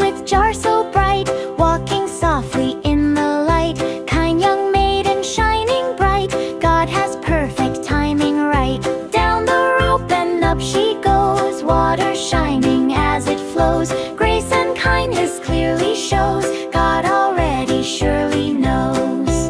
earth jar so bright, walking softly in the light. Kind young maiden shining bright, God has perfect timing right. Down the rope and up she goes, water shining as it flows. Grace and kindness clearly shows, God already surely knows.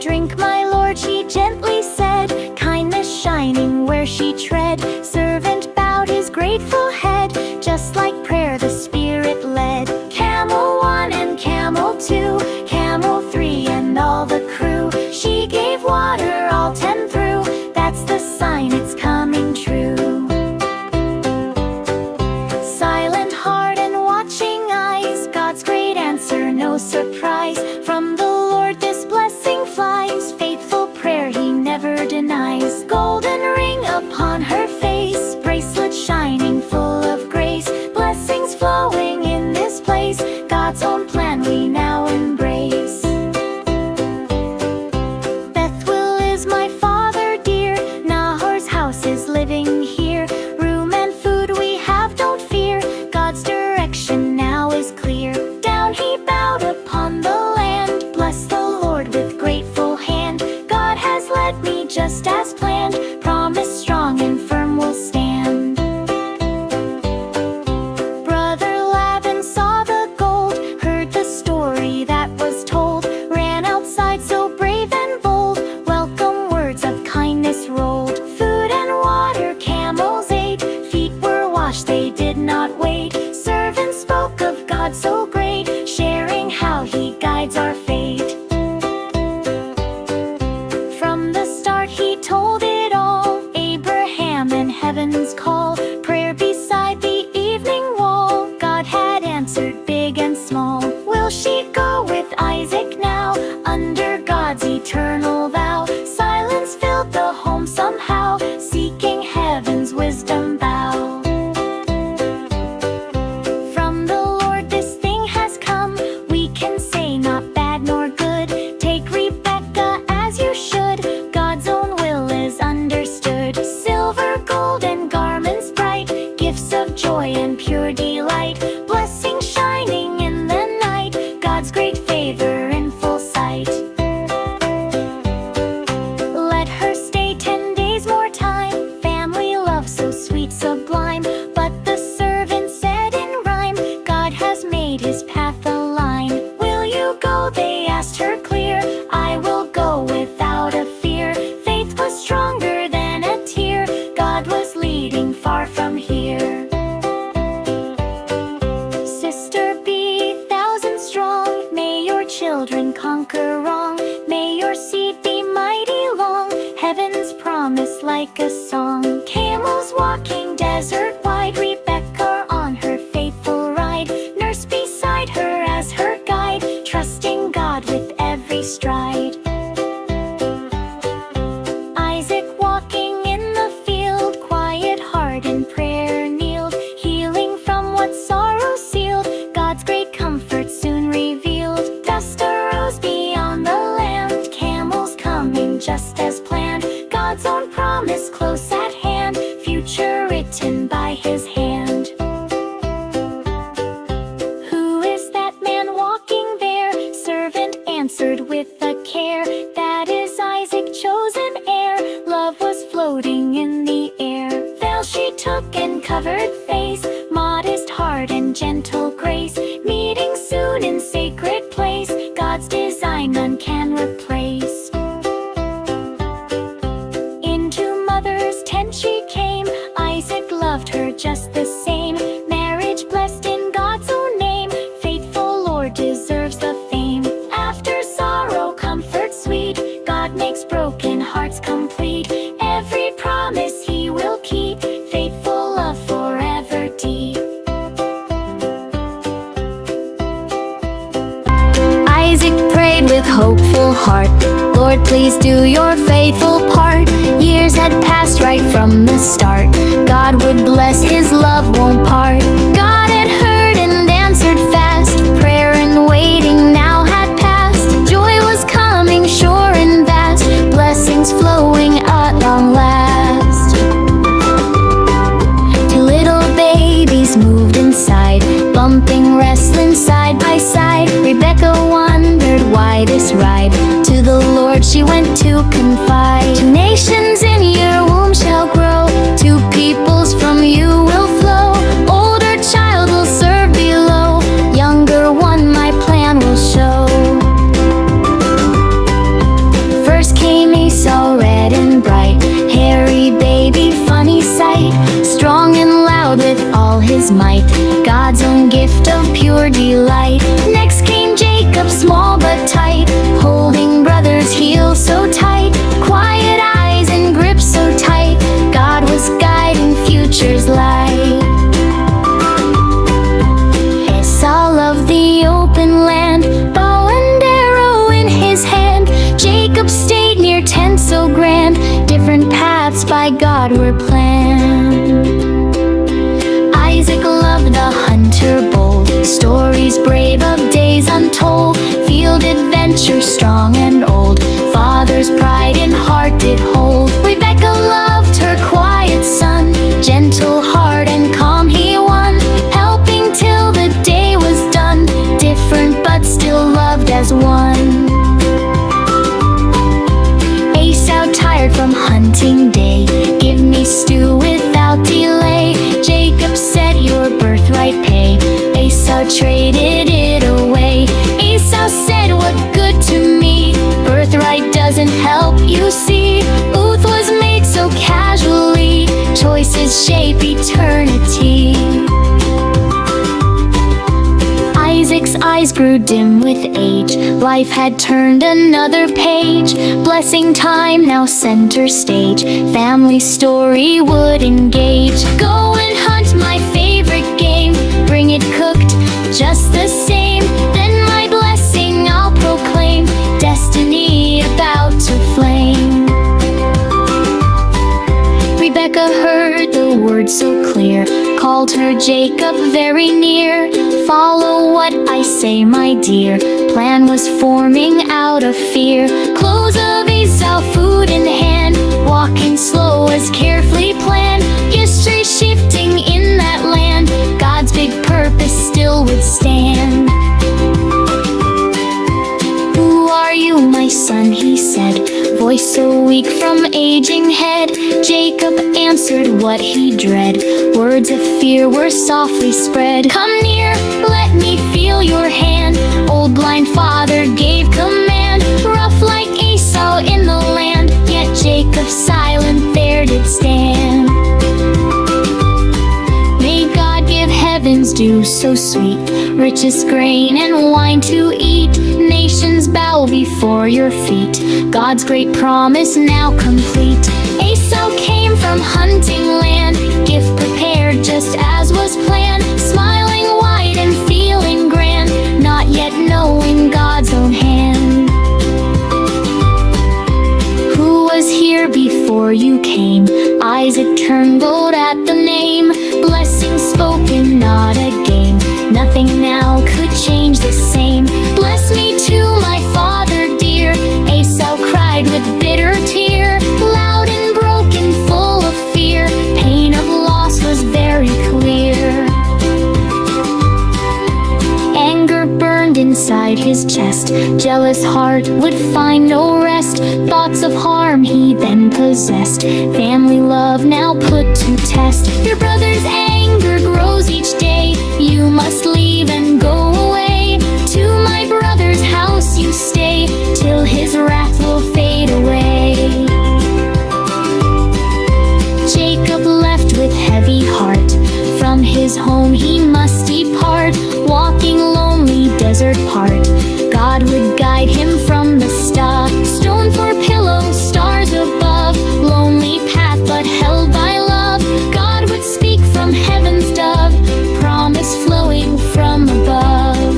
Drink, my Lord, she gently said, kindness shining where she tread. Servant bowed his grateful head, just like prayer the Spirit led. Camel 1 and camel 2, camel 3 and all the crew. She gave water all 10 through, that's the sign it's coming true. Silent heart and watching eyes, God's great answer, no surprise. From the Lord this blessing flies, faithful prayer he never denies. Golden ring upon her face, bracelet shining full of grace. Blessings flowing in this place, God's own plan we now embrace. Bethuel is my father dear, Nahor's house is living here. Room and food we have, don't fear, God's direction now is clear. Down he bowed upon the land, bless the Lord with grateful hand. God has led me just as planned, promise strong and firm will stand. Brother Laban saw the gold, heard the story that was told, ran outside so brave and bold, welcome words of kindness rolled. Food and water camels ate, feet were washed, they did not wait. Servants spoke of God so great, sharing how he guides our fate. From the start he told it all, Abraham and heaven's call. Prayer beside the evening wall, God had answered big and small. Will she go with Isaac now, under God's eternal vow? Silence filled the home somehow, seeking heaven's wisdom bow. From the Lord this thing has come, we can say not bad nor good. Take Rebekah as you should, God's own will is understood. Silver, gold and garments bright, gifts of joy and pure delight. Blessings shining in the night, God's great favor in full sight. Let her stay 10 days more time, family love so sweet sublime. But the servant said in rhyme, God has made his path a line. Will you go, they asked her clear, I will go without a fear. Faith was stronger than a tear, God was leading far from here. Sister, be 1,000 strong, may your children conquer wrong. May your seed be mighty long, heaven's promise like a song. Camels walking desert wide, Rebekah on her faithful ride. Nurse beside her as her guide, trusting God with every stride. Isaac walking in the field, quiet heart in prayer kneeled, healing from what sorrow sealed, God's great comfort soon revealed. Dust arose beyond the land, camels coming just as planned. God's own promise close at hand, future written by his hand. Who is that man walking there? Servant answered with a care, that is Isaac, chosen heir. Love was floating in the air. Veil she took and covered face, modest heart and gentle grace. Meeting soon in sacred place, God's design none can replace. Into mother's tent she came, Isaac loved her just the same. Marriage blessed in God's own name, faithful Lord deserves the fame. After sorrow comfort sweet, God makes broken hearts complete. Every promise he will keep, faithful love forever deep. Isaac prayed with hopeful heart, Lord, please do your faithful part. Years had passed right from the start, God would bless, his love won't part. God had heard and answered fast, prayer and waiting now had passed. Joy was coming sure and vast, blessings flowing at long last. Two little babies moved inside, to confide. 2 nations in your womb shall grow, 2 peoples from you will flow. Older child will serve below, younger one my plan will show. First came Esau, red and bright, hairy baby, funny sight, strong and loud with all his might, God's own gift of pure delight. Next came Jacob, small but tight, holding brother's heel so tight, quiet eyes and grip so tight, God was guiding future's light. Esau loved the open land, bow and arrow in his hand. Jacob stayed near tent so grand, different paths by God were planned. Isaac loved the hunter bold, stories brave of days untold, field adventure strong and old, father's pride in heart did hold. Rebekah loved her quiet son, gentle heart and calm he won, helping till the day was done, different but still loved as one. Esau tired from hunting day, give me stew without delay. Jacob said your birthright pay, Esau traded it away. Esau said what good to me, birthright doesn't help you see. Oath was made so casually, choices shape eternity. Isaac's eyes grew dim with age, life had turned another page. Blessing time now center stage, family story would engage. Go and hunt my favorite game, bring it cooked just the same, then my blessing I'll proclaim, destiny about to flame. Rebekah heard the word so clear, called her Jacob very near. Follow what I say, my dear, plan was forming out of fear. Clothes of Esau, food in hand, walking slow was carefully planned. History shifting in that land, God's big purpose still would stand. Who are you, my son, he said, voice so weak from aging head. Jacob answered what he dread, words of fear were softly spread. Come near, let me feel your hand, old blind father gave command. Rough like Esau in the land, yet Jacob silent there did stand. May God give heaven's dew so sweet, richest grain and wine to eat. Nations bow before your feet, God's great promise now complete. Esau came from hunting land, gift prepared just as was planned, smiling wide and feeling grand, not yet knowing God's own hand. Who was here before you came? Isaac trembled at the name, blessing spoken, not a game, nothing now could change the same. Bless me too, my father dear, Esau cried with bitter tear, loud and broken, full of fear, pain of loss was very clear. Anger burned inside his chest, jealous heart would find no rest, thoughts of harm he then possessed, family love now put to test. Your brother's anger grows each day, you must leave and go away. To my brother's house you stay, till his wrath will fade away. Jacob left with heavy heart, from his home he must depart, walking lonely desert part, God would guide him from the start. Stone for pillow, stars above, lonely path but held by love, God would speak from heaven's dove, promise flowing from above.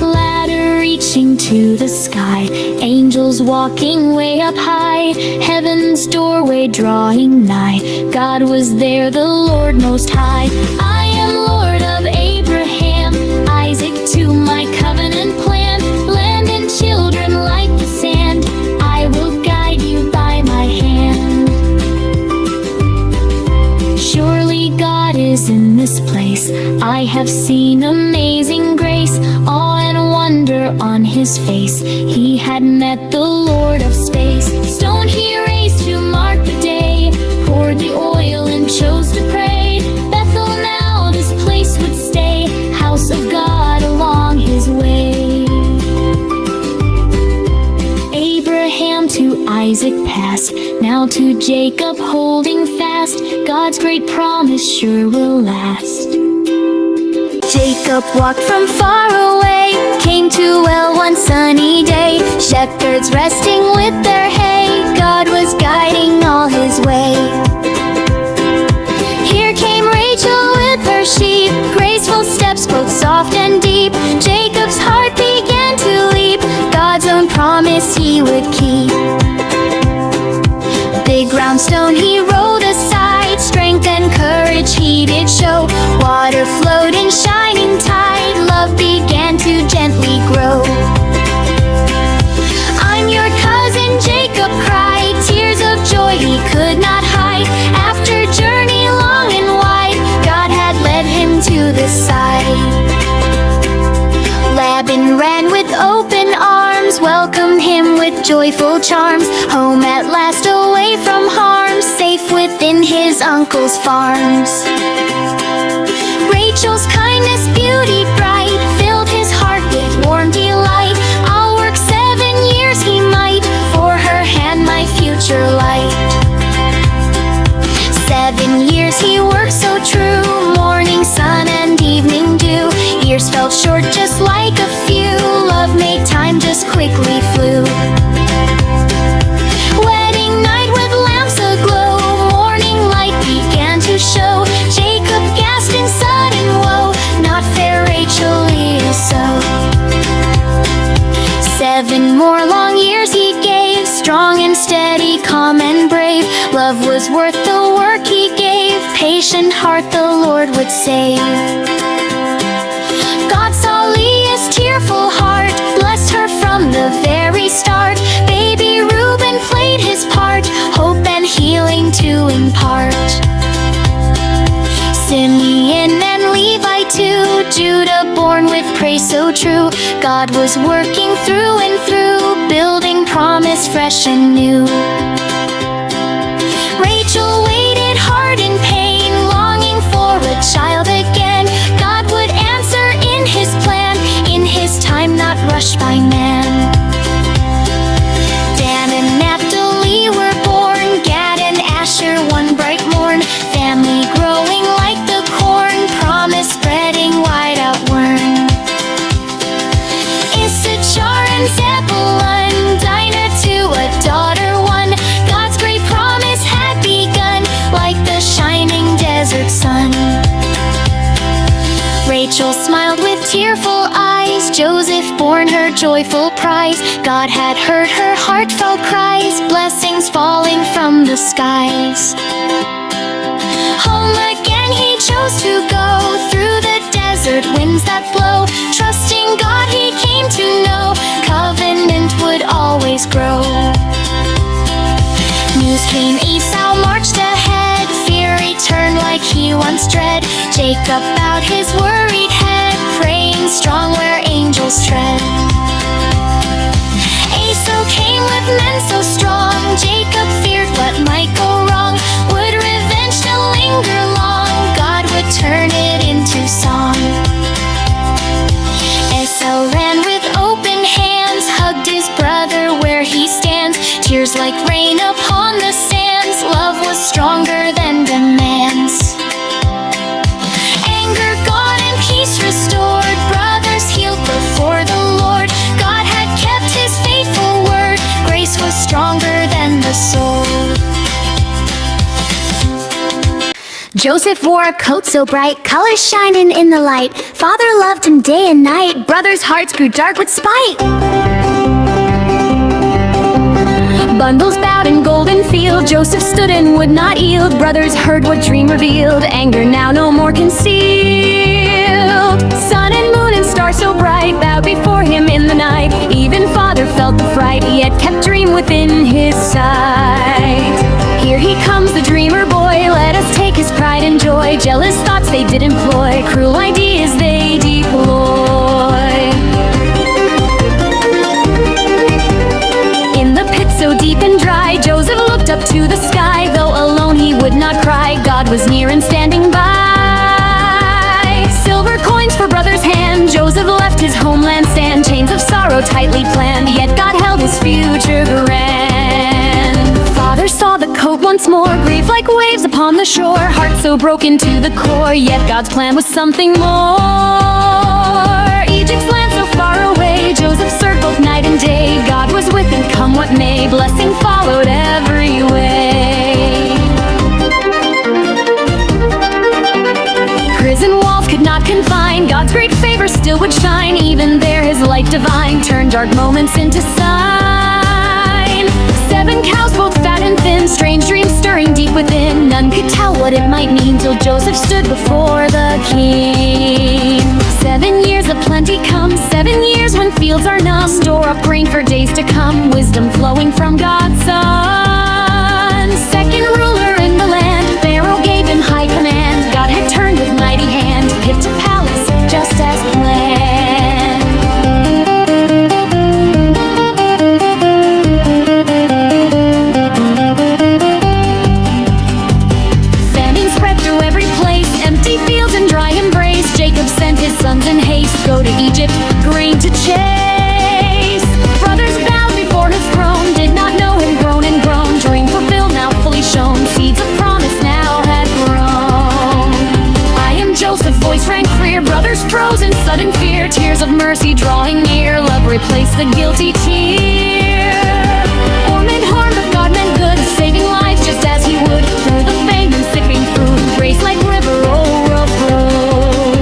Ladder reaching to the sky, angels walking way up high, heaven's doorway drawing nigh, God was there, the Lord most high. I am Lord of Abraham, Isaac to my covenant plan, land and children like the sand, I will guide you by my hand. Surely God is in this place, I have seen amazing grace, awe and wonder wonder on his face. He had met the Lord of space. Stone he raised to mark the day, poured the oil and chose to pray. Bethel now this place would stay, house of God along his way. Abraham to Isaac passed, now to Jacob holding fast. God's great promise sure will last. Jacob walked from far away, came to well one sunny day. Shepherds resting with their hay, God was guiding all his way. Here came Rachel with her sheep, graceful steps both soft and deep. Jacob's heart began to leap, God's own promise he would keep. Big round stone he rolled aside, strength and courage he did show. Water flowed in shining tide, love began to gently grow. I'm your cousin, Jacob cried, tears of joy he could not hide. After journey long and wide, God had led him to the side. Laban ran with open arms, welcomed him with joyful charms. Home at last, away from harm, safe within his uncle's farms. Rachel's kindness, beauty bright, filled his heart with warm delight. I'll work 7 years he might, for her hand my future light. 7 years he worked so true, morning sun and evening dew. Years felt short just like a few, love made time just quickly flew. Wedding night with lamps aglow, morning light began to show. Jacob gasped in sudden woe, not fair Rachel is so. 7 more long years he gave, strong and steady, calm and brave. Love was worth the work he gave, patient heart the Lord would save. God saw Leah's tearful heart, blessed her from the very start. Baby Reuben played his part, hope and healing to impart. Simeon and Levi too, Judah born with praise so true. God was working through and through, building promise fresh and new. Rachel waited hard in pain, longing for a child again. God would answer in his plan, in his time not rushed by man. Dan and Naphtali were born, Gad and Asher one bright morn. Family growing like the corn, promise spreading wide outward. Issachar and Zebulun, Dinah to a daughter one. God's great promise had begun, like the shining desert sun. Rachel smiled with tearful eyes, Joseph born her joyful prize. God had heard her heartfelt cries, blessings falling from the skies. Home again he chose to go, through the desert winds that blow. Trusting God he came to know, covenant would always grow. News came, Esau marched ahead, fear returned like he once dread. Jacob bowed his worried head, praying strong where angels tread. Esau came with men so strong, Jacob feared what might go wrong. Would revenge still linger long, God would turn it into song. Esau ran with open hands, hugged his brother where he stands. Tears like rain upon the sands, love was stronger than demands. Anger gone and peace restored, brothers healed before the Lord. God had kept his faithful word, grace was stronger than the sword. Joseph wore a coat so bright, colors shining in the light. Father loved him day and night, brothers' hearts grew dark with spite. Bundles bowed in golden field, Joseph stood and would not yield. Brothers heard what dream revealed, anger now no more concealed. Sun and moon and stars so bright bowed before him in the night. Even father felt the fright, yet kept dream within his sight. Here he comes, the dreamer boy, let us take his pride and joy. Jealous thoughts they did employ, cruel ideas they deploy. Pharaoh tightly planned, yet God held his future grand. Father saw the coat once more, grief like waves upon the shore, heart so broken to the core, yet God's plan was something more. Egypt's land so far away, Joseph circled night and day, God was with him, come what may, blessing followed every way. Prison walls could not confine, God's great favor still would shine, even there his light divine turned dark moments into sign. 7 cows both fat and thin, strange dreams stirring deep within, none could tell what it might mean till Joseph stood before the king. 7 years of plenty come, 7 years when fields are numb, store up grain for days to come, wisdom flowing from God's son. Second ruler in the land, Pharaoh gave him high command, God had turned with mighty hand, hit to palace just as planned. Famine spread through every place, empty fields and dry embrace, Jacob sent his sons in haste, go to Egypt, grain to chase. Brothers bowed before his throne, did not know him, grown and grown, dream fulfilled now fully shown, seeds of promise now had grown. I am Joseph, voice rang clear, brothers froze in sudden fear, tears of mercy drawing near, love replaced the guilty tear. War meant harm, but God meant good, saving lives just as he would, through the famine sipping food, grace like river overflowed.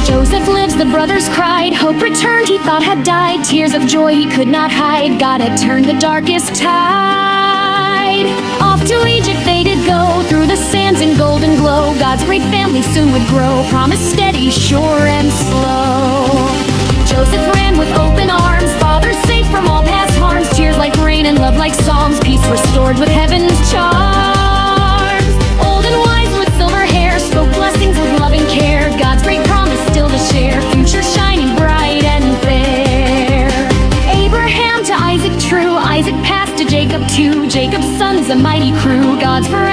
Joseph lives, the brothers cried, hope returned he thought had died, tears of joy he could not hide, God had turned the darkest tide. Off to Egypt they did go, through the sands in golden glow, God's great family soon would grow, promise steady, sure and slow. Joseph ran with open arms, father safe from all past harms, tears like rain and love like psalms, peace restored with heaven's charms. Old and wise with silver hair, spoke blessings with loving care, God's great promise still to share, future shining bright and fair. Abraham to Isaac true, Isaac passed to Jacob too, Jacob's sons a mighty crew, God's forever